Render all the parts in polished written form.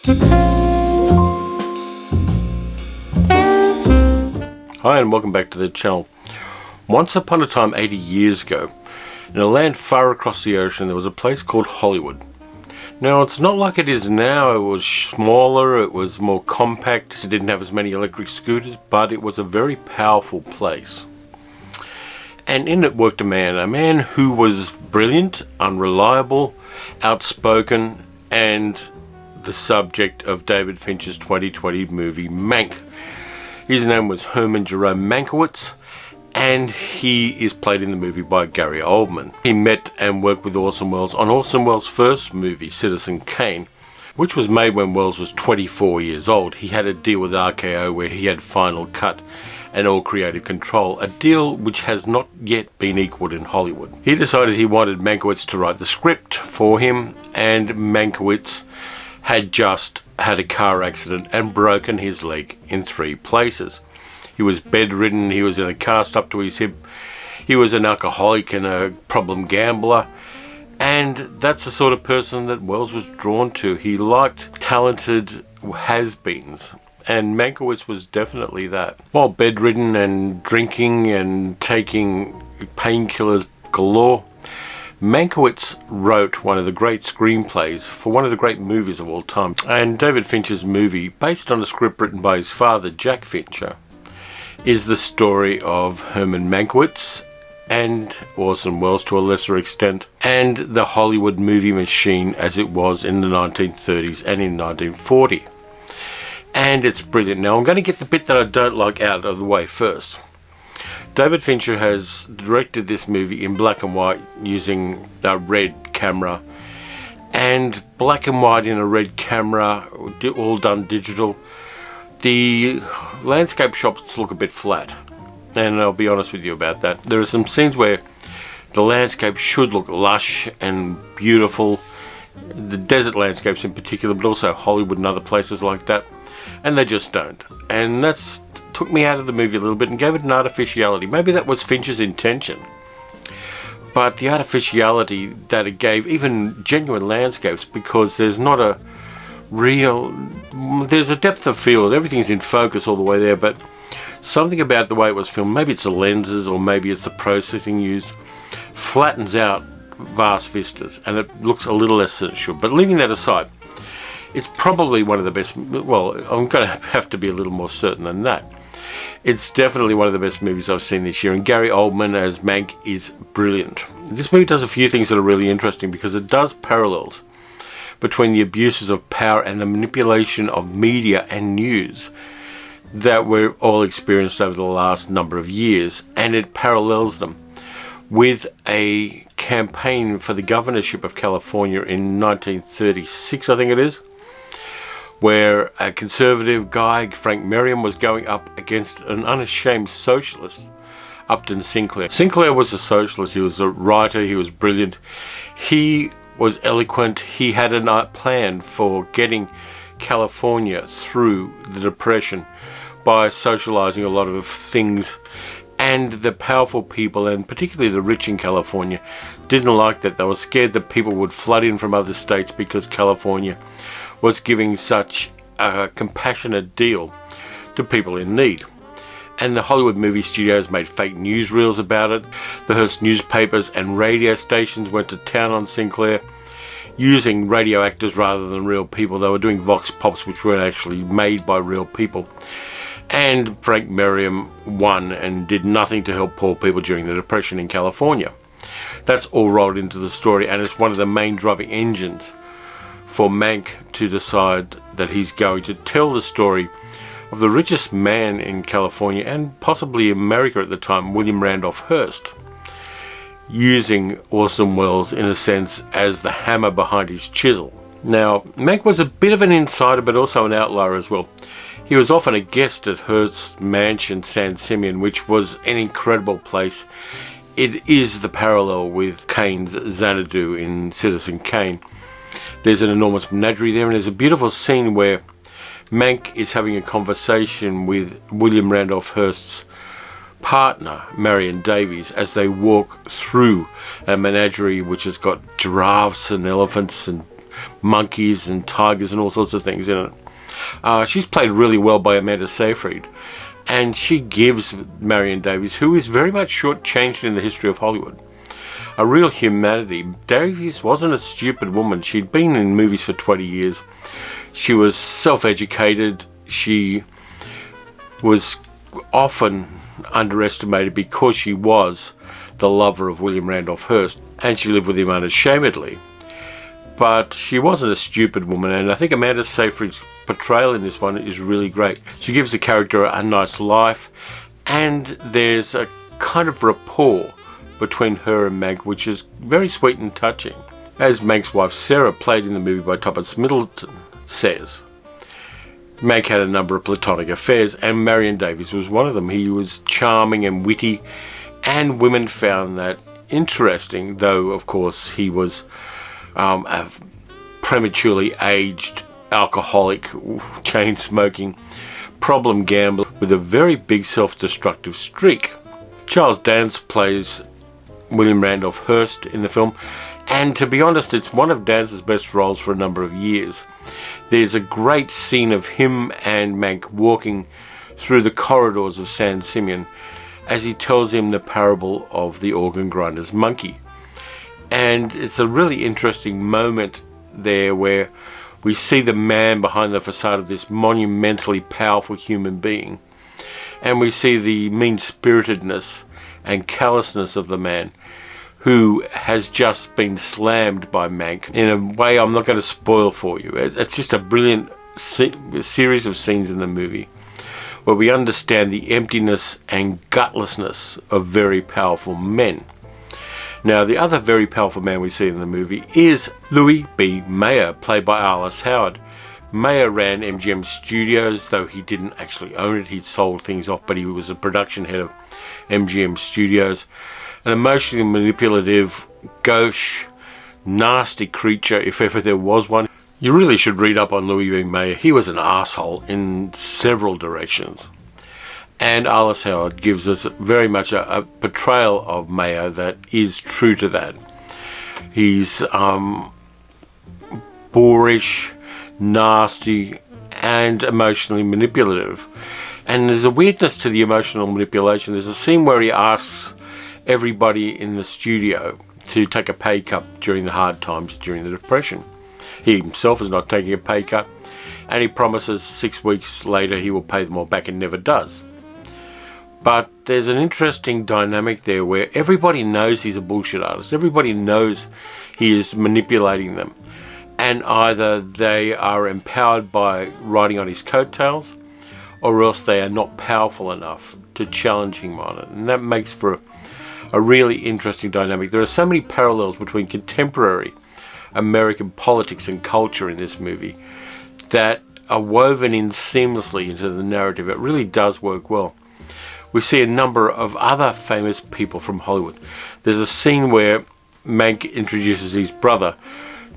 Hi and welcome back to the channel. Once upon a time, 80 years ago, in a land far across the ocean, there was a place called Hollywood. Now, it's not like it is now. It was smaller, it was more compact, it didn't have as many electric scooters, but it was a very powerful place. And in it worked a man who was brilliant, unreliable, outspoken, and the subject of David Fincher's 2020 movie Mank. His name was Herman J. Mankiewicz, and he is played in the movie by Gary Oldman. He met and worked with Orson Welles on Orson Welles' first movie, Citizen Kane, which was made when Welles was 24 years old. He had a deal with RKO where he had final cut and all creative control, a deal which has not yet been equaled in Hollywood. He decided he wanted Mankiewicz to write the script for him, and Mankiewicz had just had a car accident and broken his leg in 3 places. He was bedridden, he was in a cast up to his hip, he was an alcoholic and a problem gambler, and that's the sort of person that Welles was drawn to. He liked talented has-beens, and Mankiewicz was definitely that. While bedridden and drinking and taking painkillers galore, Mankiewicz wrote one of the great screenplays for one of the great movies of all time. And David Fincher's movie, based on a script written by his father, Jack Fincher, is the story of Herman Mankiewicz and Orson Welles to a lesser extent, and the Hollywood movie machine as it was in the 1930s and in 1940. And it's brilliant. Now I'm going to get the bit that I don't like out of the way first. David Fincher has directed this movie in black and white using a red camera, and black and white in a red camera, all done digital. The landscape shots look a bit flat, and I'll be honest with you about that. There are some scenes where the landscape should look lush and beautiful, the desert landscapes in particular, but also Hollywood and other places like that, and they just don't. And that's took me out of the movie a little bit and gave it an artificiality. Maybe that was Fincher's intention, but the artificiality that it gave even genuine landscapes, because there's not a real, there's a depth of field, everything's in focus all the way there, but something about the way it was filmed, maybe it's the lenses or maybe it's the processing used, flattens out vast vistas and it looks a little less than it should. But leaving that aside, it's probably one of the best, well, I'm going to have to be a little more certain than that. It's definitely one of the best movies I've seen this year, and Gary Oldman as Mank is brilliant. This movie does a few things that are really interesting because it does parallels between the abuses of power and the manipulation of media and news that we've all experienced over the last number of years, and it parallels them with a campaign for the governorship of California in 1936, I think it is, where a conservative guy, Frank Merriam, was going up against an unashamed socialist, Upton Sinclair. Sinclair was a socialist, he was a writer, he was brilliant, he was eloquent, he had a plan for getting California through the Depression by socializing a lot of things, and the powerful people, and particularly the rich in California, didn't like that. They were scared that people would flood in from other states because California was giving such a compassionate deal to people in need. And the Hollywood movie studios made fake newsreels about it. The Hearst newspapers and radio stations went to town on Sinclair, using radio actors rather than real people. They were doing vox pops which weren't actually made by real people. And Frank Merriam won and did nothing to help poor people during the Depression in California. That's all rolled into the story, and it's one of the main driving engines for Mank to decide that he's going to tell the story of the richest man in California and possibly America at the time, William Randolph Hearst, using Orson Welles in a sense as the hammer behind his chisel. Now, Mank was a bit of an insider but also an outlier as well. He was often a guest at Hearst's mansion, San Simeon, which was an incredible place. It is the parallel with Kane's Xanadu in Citizen Kane. There's an enormous menagerie there, and there's a beautiful scene where Mank is having a conversation with William Randolph Hearst's partner, Marion Davies, as they walk through a menagerie which has got giraffes and elephants and monkeys and tigers and all sorts of things in it. She's played really well by Amanda Seyfried, and she gives Marion Davies, who is very much shortchanged in the history of Hollywood, a real humanity. Davies wasn't a stupid woman. She'd been in movies for 20 years. She was self-educated. She was often underestimated because she was the lover of William Randolph Hearst, and she lived with him unashamedly. But she wasn't a stupid woman, and I think Amanda Seyfried's portrayal in this one is really great. She gives the character a nice life, and there's a kind of rapport between her and Mank, which is very sweet and touching. As Mank's wife Sarah, played in the movie by Thomas Middleton, says, Mank had a number of platonic affairs, and Marion Davies was one of them. He was charming and witty, and women found that interesting, though of course he was a prematurely aged alcoholic, chain-smoking, problem gambler with a very big self-destructive streak. Charles Dance plays William Randolph Hearst in the film, and to be honest, it's one of Dance's best roles for a number of years. There's a great scene of him and Mank walking through the corridors of San Simeon as he tells him the parable of the organ grinder's monkey. And it's a really interesting moment there where we see the man behind the facade of this monumentally powerful human being, and we see the mean-spiritedness and callousness of the man who has just been slammed by Mank in a way I'm not going to spoil for you. It's just a brilliant series of scenes in the movie where we understand the emptiness and gutlessness of very powerful men. Now, the other very powerful man we see in the movie is Louis B. Mayer, played by Arliss Howard. Mayer ran MGM Studios, though he didn't actually own it. He'd sold things off, but he was a production head of MGM Studios. An emotionally manipulative, gauche, nasty creature, if ever there was one. You really should read up on Louis B. Mayer. He was an asshole in several directions. And Arliss Howard gives us very much a portrayal of Mayer that is true to that. He's boorish, nasty, and emotionally manipulative. And there's a weirdness to the emotional manipulation. There's a scene where he asks everybody in the studio to take a pay cut during the hard times during the Depression. He himself is not taking a pay cut, and he promises 6 weeks later he will pay them all back, and never does. But there's an interesting dynamic there where everybody knows he's a bullshit artist. Everybody knows he is manipulating them, and either they are empowered by riding on his coattails, or else they are not powerful enough to challenge him on it. And that makes for a really interesting dynamic. There are so many parallels between contemporary American politics and culture in this movie that are woven in seamlessly into the narrative. It really does work well. We see a number of other famous people from Hollywood. There's a scene where Mank introduces his brother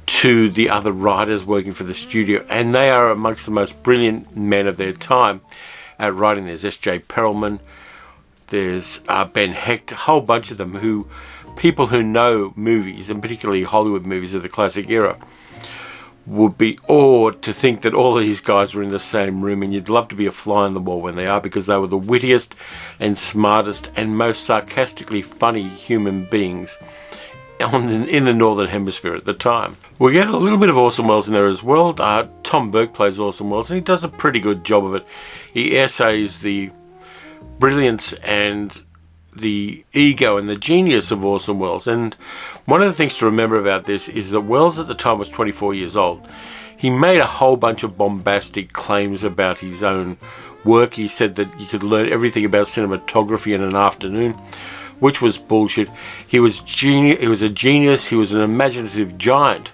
to the other writers working for the studio, and they are amongst the most brilliant men of their time at writing. There's S.J. Perelman, there's Ben Hecht, a whole bunch of them, people who know movies, and particularly Hollywood movies of the classic era, would be awed to think that all of these guys were in the same room, and you'd love to be a fly on the wall when they are, because they were the wittiest and smartest and most sarcastically funny human beings in the Northern Hemisphere at the time. We get a little bit of Orson Welles in there as well. Tom Burke plays Orson Welles, and he does a pretty good job of it. He essays the brilliance and the ego and the genius of Orson Welles. And one of the things to remember about this is that Welles at the time was 24 years old. He made a whole bunch of bombastic claims about his own work. He said that you could learn everything about cinematography in an afternoon, which was bullshit. He was a genius, he was an imaginative giant,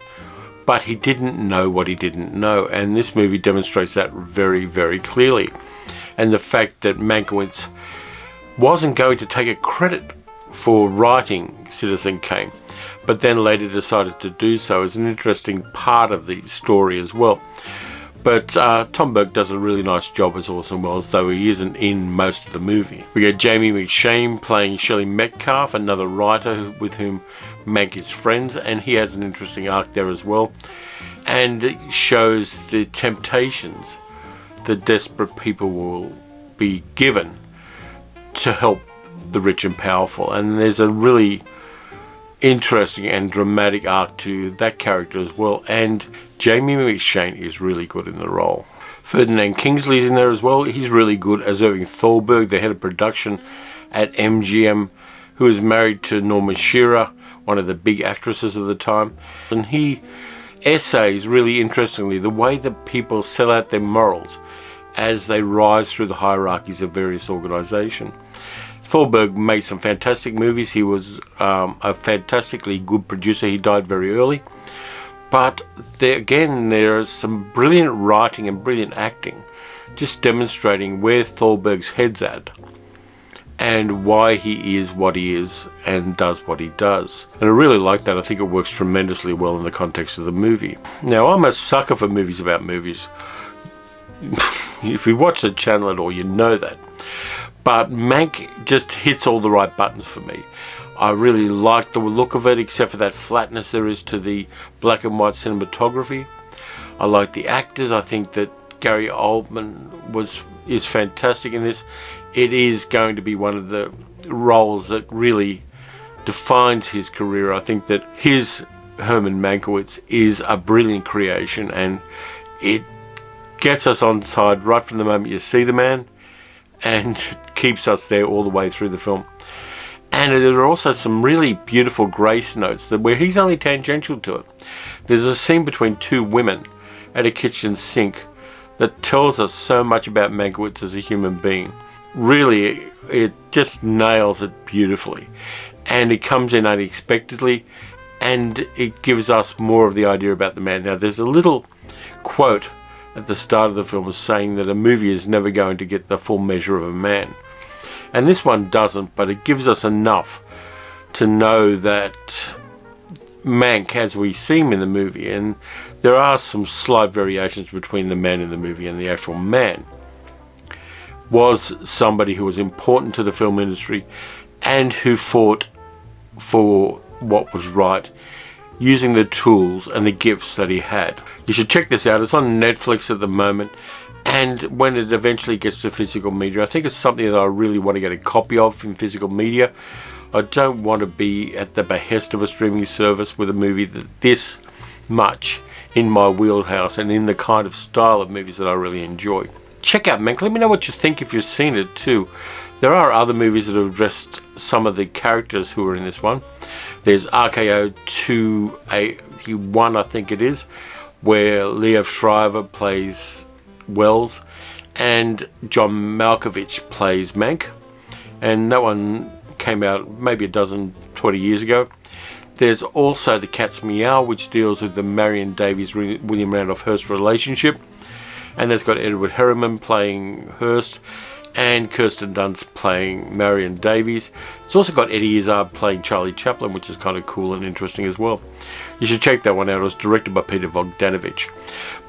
but he didn't know what he didn't know, and this movie demonstrates that very, very clearly. And the fact that Mankiewicz wasn't going to take a credit for writing Citizen Kane, but then later decided to do so, is an interesting part of the story as well. But Tom Burke does a really nice job as Orson Welles, though he isn't in most of the movie. We get Jamie McShane playing Shelley Metcalf, another writer with whom Mank is friends, and he has an interesting arc there as well. and it shows the temptations that desperate people will be given to help the rich and powerful. And there's a really interesting and dramatic arc to that character as well, and Jamie McShane is really good in the role. Ferdinand Kingsley's in there as well. He's really good as Irving Thalberg, the head of production at MGM, who is married to Norma Shearer, one of the big actresses of the time, and he essays really interestingly the way that people sell out their morals as they rise through the hierarchies of various organizations. Thalberg made some fantastic movies. He was a fantastically good producer. He died very early. But there is some brilliant writing and brilliant acting, just demonstrating where Thalberg's head's at and why he is what he is and does what he does. And I really like that. I think it works tremendously well in the context of the movie. Now, I'm a sucker for movies about movies. If you watch the channel at all, you know that. But Mank just hits all the right buttons for me. I really like the look of it, except for that flatness there is to the black and white cinematography. I like the actors. I think that Gary Oldman is fantastic in this. It is going to be one of the roles that really defines his career. I think that his Herman Mankiewicz is a brilliant creation, and it gets us on side right from the moment you see the man, and keeps us there all the way through the film. And there are also some really beautiful grace notes where he's only tangential to it. There's a scene between two women at a kitchen sink that tells us so much about Mankiewicz as a human being. Really, it just nails it beautifully. And it comes in unexpectedly, and it gives us more of the idea about the man. Now, there's a little quote at the start of the film saying that a movie is never going to get the full measure of a man. And this one doesn't, but it gives us enough to know that Mank, as we see him in the movie, and there are some slight variations between the man in the movie and the actual man, was somebody who was important to the film industry and who fought for what was right, using the tools and the gifts that he had. You should check this out. It's on Netflix at the moment, and when it eventually gets to physical media, I think it's something that I really want to get a copy of in physical media. I don't want to be at the behest of a streaming service with a movie that this much in my wheelhouse and in the kind of style of movies that I really enjoy. Check out Mank. Let me know what you think if you've seen it too. There are other movies that have addressed some of the characters who are in this one. There's RKO 281, I think it is, where Liev Schreiber plays Wells and John Malkovich plays Mank. And that one came out maybe 20 years ago. There's also The Cat's Meow, which deals with the Marion Davies-William Randolph Hearst relationship. And that's got Edward Herrmann playing Hearst and Kirsten Dunst playing Marion Davies. It's also got Eddie Izzard playing Charlie Chaplin, which is kind of cool and interesting as well. You should check that one out. It was directed by Peter Bogdanovich.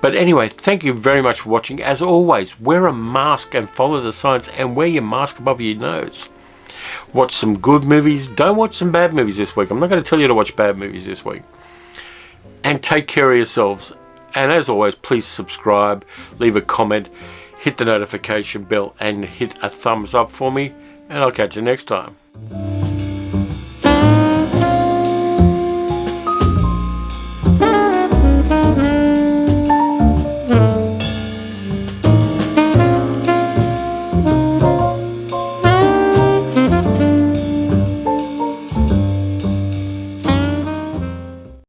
But anyway, thank you very much for watching. As always, wear a mask and follow the science, and wear your mask above your nose. Watch some good movies. Don't watch some bad movies this week. I'm not going to tell you to watch bad movies this week. And take care of yourselves. And as always, please subscribe, leave a comment, hit the notification bell, and hit a thumbs up for me. And I'll catch you next time.